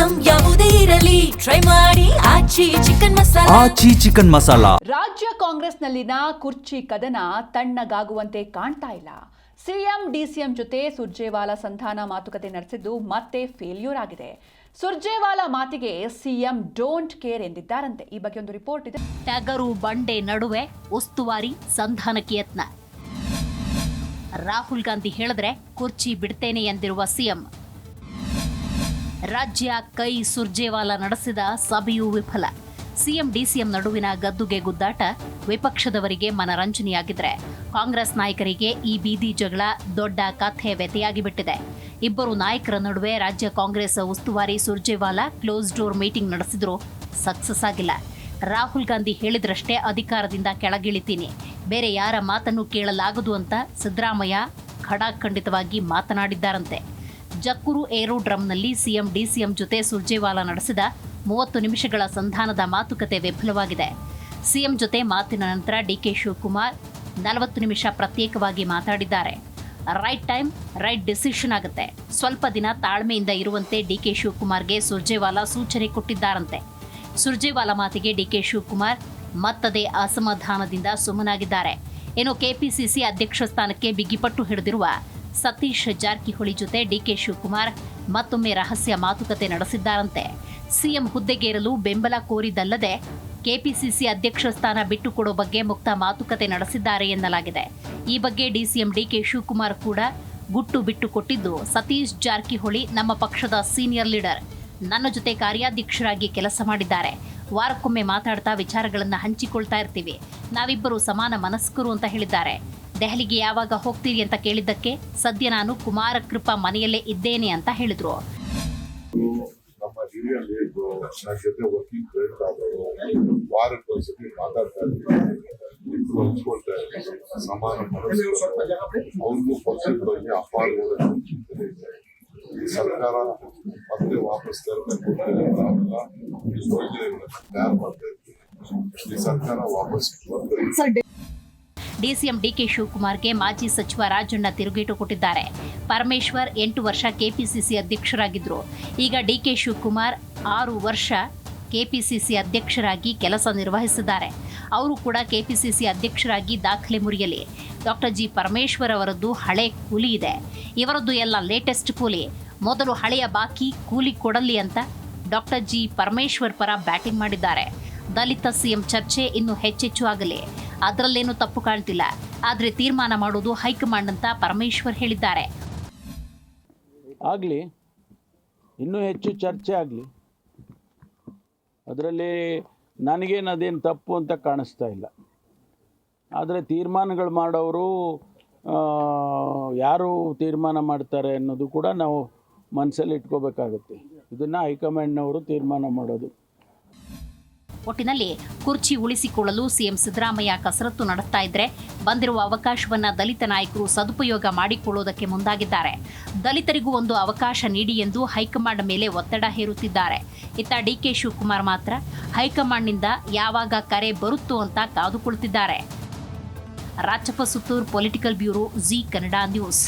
Item ಯಾವುದೇ ಇರಲಿ try ಮಾಡಿ ಆಚಿ ಚಿಕನ್ ಮಸಾಲಾ. ರಾಜ್ಯ ಕಾಂಗ್ರೆಸ್ನಲ್ಲಿನ ಕುರ್ಚಿ ಕದನ ತಣ್ಣಗಾಗುವಂತೆ ಕಾಣ್ತಾ ಇಲ್ಲ. ಸಿಎಂ ಡಿಸಿಎಂ ಜೊತೆ ಸುರ್ಜೇವಾಲಾ ಸಂಧಾನ ಮಾತುಕತೆ ನಡೆಸಿದ್ದು ಮತ್ತೆ ಫೇಲ್ಯೂರ್ ಆಗಿದೆ. ಸುರ್ಜೇವಾಲಾ ಮಾತಿಗೆ ಸಿಎಂ ಡೋಂಟ್ ಕೇರ್ ಎಂದಿದ್ದಾರಂತೆ. ಈ ಬಗ್ಗೆ ಒಂದು ರಿಪೋರ್ಟ್ ಇದೆ. ಟಗರು ಬಂಡೆ ನಡುವೆ ಉಸ್ತುವಾರಿ ಸಂಧಾನಕ್ಕೆ ಯತ್ನ. ರಾಹುಲ್ ಗಾಂಧಿ ಹೇಳಿದ್ರೆ ಕುರ್ಚಿ ಬಿಡ್ತೇನೆ ಎಂದಿರುವ ಸಿಎಂ. ರಾಜ್ಯ ಕೈ ಸುರ್ಜೇವಾಲಾ ನಡೆಸಿದ ಸಭೆಯೂ ವಿಫಲ. ಸಿಎಂ ಡಿಸಿಎಂ ನಡುವಿನ ಗದ್ದುಗೆ ಗುದ್ದಾಟ ವಿಪಕ್ಷದವರಿಗೆ ಮನರಂಜನೆಯಾಗಿದ್ರೆ ಕಾಂಗ್ರೆಸ್ ನಾಯಕರಿಗೆ ಈ ಬೀದಿ ಜಗಳ ದೊಡ್ಡ ಕಥೆ ವ್ಯತೆಯಾಗಿಬಿಟ್ಟಿದೆ. ಇಬ್ಬರು ನಾಯಕರ ನಡುವೆ ರಾಜ್ಯ ಕಾಂಗ್ರೆಸ್ ಉಸ್ತುವಾರಿ ಸುರ್ಜೇವಾಲಾ ಕ್ಲೋಸ್ ಡೋರ್ ಮೀಟಿಂಗ್ ನಡೆಸಿದ್ರು ಸಕ್ಸಸ್ ಆಗಿಲ್ಲ. ರಾಹುಲ್ ಗಾಂಧಿ ಹೇಳಿದ್ರಷ್ಟೇ ಅಧಿಕಾರದಿಂದ ಕೆಳಗಿಳಿತೀನಿ, ಬೇರೆ ಯಾರ ಮಾತನ್ನು ಕೇಳಲಾಗದು ಅಂತ ಸಿದ್ದರಾಮಯ್ಯ ಖಡಾಖಂಡಿತವಾಗಿ ಮಾತನಾಡಿದ್ದಾರಂತೆ. ಜಕ್ಕೂರು ಏರೋಡ್ರಮ್ನಲ್ಲಿ ಸಿಎಂ ಡಿಸಿಎಂ ಜೊತೆ ಸುರ್ಜೇವಾಲಾ ನಡೆಸಿದ 30 ನಿಮಿಷಗಳ ಸಂಧಾನದ ಮಾತುಕತೆ ವಿಫಲವಾಗಿದೆ. ಸಿಎಂ ಜೊತೆ ಮಾತಿನ ನಂತರ ಡಿಕೆ ಶಿವಕುಮಾರ್ 40 ನಿಮಿಷ ಪ್ರತ್ಯೇಕವಾಗಿ ಮಾತಾಡಿದ್ದಾರೆ. ರೈಟ್ ಟೈಮ್ ರೈಟ್ ಡಿಸಿಷನ್ ಆಗುತ್ತೆ, ಸ್ವಲ್ಪ ದಿನ ತಾಳ್ಮೆಯಿಂದ ಇರುವಂತೆ ಡಿಕೆ ಶಿವಕುಮಾರ್ಗೆ ಸುರ್ಜೇವಾಲಾ ಸೂಚನೆ ಕೊಟ್ಟಿದ್ದಾರಂತೆ. ಸುರ್ಜೇವಾಲಾ ಮಾತಿಗೆ ಡಿಕೆ ಶಿವಕುಮಾರ್ ಮತ್ತದೇ ಅಸಮಾಧಾನದಿಂದ ಸುಮ್ಮನಾಗಿದ್ದಾರೆ. ಇನ್ನು ಕೆಪಿಸಿಸಿ ಅಧ್ಯಕ್ಷ ಸ್ಥಾನಕ್ಕೆ ಬಿಗಿಪಟ್ಟು ಹಿಡಿದಿರುವ ಸತೀಶ್ ಜಾರಕಿಹೊಳಿ ಜೊತೆ ಡಿಕೆ ಶಿವಕುಮಾರ್ ಮತ್ತೊಮ್ಮೆ ರಹಸ್ಯ ಮಾತುಕತೆ ನಡೆಸಿದ್ದಾರಂತೆ. ಸಿಎಂ ಹುದ್ದೆಗೇರಲು ಬೆಂಬಲ ಕೋರಿದಲ್ಲದೆ ಕೆಪಿಸಿಸಿ ಅಧ್ಯಕ್ಷ ಸ್ಥಾನ ಬಿಟ್ಟುಕೊಡೋ ಬಗ್ಗೆ ಮುಕ್ತ ಮಾತುಕತೆ ನಡೆಸಿದ್ದಾರೆ ಎನ್ನಲಾಗಿದೆ. ಈ ಬಗ್ಗೆ ಡಿಸಿಎಂ ಡಿಕೆ ಶಿವಕುಮಾರ್ ಕೂಡ ಗುಟ್ಟು ಬಿಟ್ಟು ಕೊಟ್ಟಿದ್ದು, ಸತೀಶ್ ಜಾರಕಿಹೊಳಿ ನಮ್ಮ ಪಕ್ಷದ ಸೀನಿಯರ್ ಲೀಡರ್, ನನ್ನ ಜೊತೆ ಕಾರ್ಯಾಧ್ಯಕ್ಷರಾಗಿ ಕೆಲಸ ಮಾಡಿದ್ದಾರೆ. ವಾರಕ್ಕೊಮ್ಮೆ ಮಾತಾಡ್ತಾ ವಿಚಾರಗಳನ್ನು ಹಂಚಿಕೊಳ್ತಾ ಇರ್ತೀವಿ, ನಾವಿಬ್ಬರು ಸಮಾನ ಮನಸ್ಕರು ಅಂತ ಹೇಳಿದ್ದಾರೆ. ದೆಹಲಿಗೆ ಯಾವಾಗ ಹೋಗ್ತೀರಿ ಅಂತ ಕೇಳಿದ್ದಕ್ಕೆ ಸದ್ಯ ನಾನು ಕುಮಾರ ಕೃಪಾ ಮನೆಯಲ್ಲೇ ಇದ್ದೇನೆ ಅಂತ ಹೇಳಿದ್ರು. ನಮ್ಮ ಹಿರಿಯ ಲೀಡರು ನನ್ನ ಜೊತೆ ವರ್ಕಿಂಗ್ ಫ್ರೆಂಡ್ ಆದವರು ವಾರಕ್ಕೊಂದ್ಸತಿ ಮಾತಾಡ್ತಾ ಇರ್ತೀವಿ, ಇಬ್ರು ಹಂಚ್ಕೊಳ್ತಾ ಇರ್ತೀವಿ, ಸಮಾನ ಮನಸ್ಸು. ಅವ್ರಿಗೂ ಪಕ್ಷದ ಬಗ್ಗೆ ಅಪಾರವಾದ ಚಿಂತನೆ ಇದೆ. ಈ ಸರ್ಕಾರ ಮತ್ತೆ ವಾಪಸ್ ತರಬೇಕು ನಾವೆಲ್ಲ ಯೋಜನೆಗಳನ್ನು ತಯಾರು ಮಾಡ್ತಾ ಇರ್ತೀವಿ. ಈ ಸರ್ಕಾರ ವಾಪಸ್ ಬರ್ತದೆ. ಡಿಸಿಎಂ ಡಿಕೆ ಶಿವಕುಮಾರ್ಗೆ ಮಾಜಿ ಸಚಿವ ರಾಜಣ್ಣ ತಿರುಗೇಟು ಕೊಟ್ಟಿದ್ದಾರೆ. ಪರಮೇಶ್ವರ್ 8 ವರ್ಷ ಕೆಪಿಸಿಸಿ ಅಧ್ಯಕ್ಷರಾಗಿದ್ದರು. ಈಗ ಡಿಕೆ ಶಿವಕುಮಾರ್ 6 ವರ್ಷ ಕೆಪಿಸಿಸಿ ಅಧ್ಯಕ್ಷರಾಗಿ ಕೆಲಸ ನಿರ್ವಹಿಸಿದ್ದಾರೆ. ಅವರು ಕೂಡ ಕೆಪಿಸಿಸಿ ಅಧ್ಯಕ್ಷರಾಗಿ ದಾಖಲೆ ಮುರಿಯಲಿ. ಡಾಕ್ಟರ್ ಜಿ ಪರಮೇಶ್ವರ್ ಅವರದ್ದು ಹಳೆ ಕೂಲಿ ಇದೆ, ಇವರದ್ದು ಎಲ್ಲ ಲೇಟೆಸ್ಟ್ ಕೂಲಿ. ಮೊದಲು ಹಳೆಯ ಬಾಕಿ ಕೂಲಿ ಕೊಡಲಿ ಅಂತ ಡಾಕ್ಟರ್ ಜಿ ಪರಮೇಶ್ವರ್ ಪರ ಬ್ಯಾಟಿಂಗ್ ಮಾಡಿದ್ದಾರೆ. ದಲಿತ ಸಿಎಂ ಚರ್ಚೆ ಇನ್ನೂ ಹೆಚ್ಚೆಚ್ಚು ಆಗಲಿ, ಅದರಲ್ಲೇನೂ ತಪ್ಪು ಕಾಣ್ತಿಲ್ಲ, ಆದರೆ ತೀರ್ಮಾನ ಮಾಡೋದು ಹೈಕಮಾಂಡ್ ಅಂತ ಪರಮೇಶ್ವರ್ ಹೇಳಿದ್ದಾರೆ. ಆಗಲಿ, ಇನ್ನೂ ಹೆಚ್ಚು ಚರ್ಚೆ ಆಗಲಿ, ಅದರಲ್ಲಿ ನನಗೇನು ಅದೇನು ತಪ್ಪು ಅಂತ ಕಾಣಿಸ್ತಾ ಇಲ್ಲ. ಆದರೆ ತೀರ್ಮಾನಗಳು ಮಾಡೋರು ಯಾರು ತೀರ್ಮಾನ ಮಾಡ್ತಾರೆ ಅನ್ನೋದು ಕೂಡ ನಾವು ಮನಸ್ಸಲ್ಲಿ ಇಟ್ಕೋಬೇಕಾಗುತ್ತೆ. ಇದನ್ನು ಹೈಕಮಾಂಡ್ನವರು ತೀರ್ಮಾನ ಮಾಡೋದು. ಒಟ್ಟಿನಲ್ಲಿ ಕುರ್ಚಿ ಉಳಿಸಿಕೊಳ್ಳಲು ಸಿಎಂ ಸಿದ್ದರಾಮಯ್ಯ ಕಸರತ್ತು ನಡೆಸ್ತಾ ಇದ್ರೆ ಬಂದಿರುವ ಅವಕಾಶವನ್ನ ದಲಿತ ನಾಯಕರು ಸದುಪಯೋಗ ಮಾಡಿಕೊಳ್ಳುವುದಕ್ಕೆ ಮುಂದಾಗಿದ್ದಾರೆ. ದಲಿತರಿಗೂ ಒಂದು ಅವಕಾಶ ನೀಡಿ ಎಂದು ಹೈಕಮಾಂಡ್ ಮೇಲೆ ಒತ್ತಡ ಹೇರುತ್ತಿದ್ದಾರೆ. ಇತ್ತ ಡಿಕೆ ಶಿವಕುಮಾರ್ ಮಾತ್ರ ಹೈಕಮಾಂಡ್ನಿಂದ ಯಾವಾಗ ಕರೆ ಬರುತ್ತೋ ಅಂತ ಕಾದುಕೊಳ್ತಿದ್ದಾರೆ. Rachappa Suttur, political bureau, Zee Kannada news.